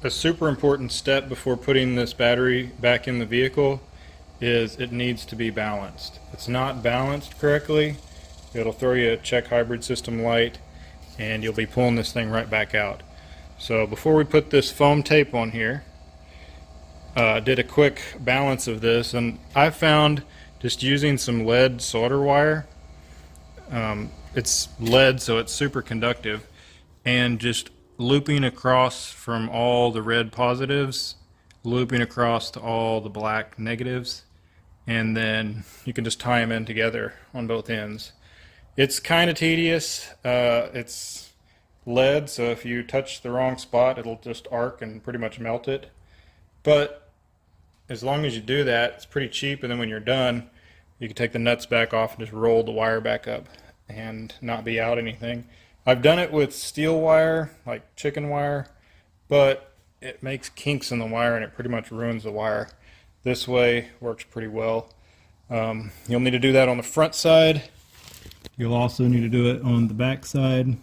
A super important step before putting this battery back in the vehicle is it needs to be balanced. If it's not balanced correctly, it'll throw you a check hybrid system light and you'll be pulling this thing right back out. So before we put this foam tape on here, did a quick balance of this, and I found just using some lead solder wire, it's lead so it's super conductive, and just looping across from all the red positives, looping across to all the black negatives, and then you can just tie them in together on both ends. It's kind of tedious. It's lead, so if you touch the wrong spot, it'll just arc and pretty much melt it. But as long as you do that, it's pretty cheap, and then when you're done, you can take the nuts back off and just roll the wire back up and not be out anything. I've done it with steel wire, like chicken wire, but it makes kinks in the wire and it pretty much ruins the wire. This way works pretty well. You'll need to do that on the front side. You'll also need to do it on the back side.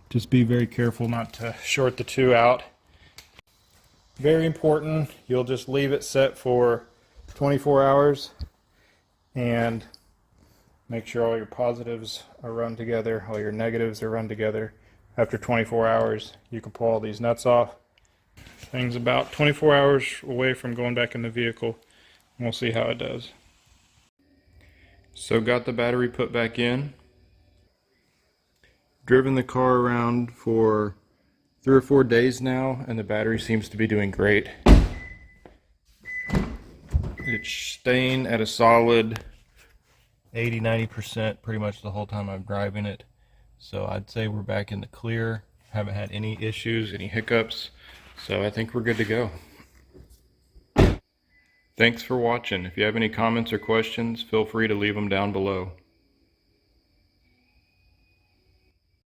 Just be very careful not to short the two out. Very important, you'll just leave it set for 24 hours and make sure all your positives are run together, all your negatives are run together. After 24 hours, you can pull all these nuts off. Thing's about 24 hours away from going back in the vehicle, and we'll see how it does. So got the battery put back in. Driven the car around for 3 or 4 days now, and the battery seems to be doing great. It's staying at a solid 80-90% pretty much the whole time I'm driving it. So I'd say we're back in the clear. Haven't had any issues, any hiccups. So I think we're good to go. Thanks for watching. If you have any comments or questions, feel free to leave them down below.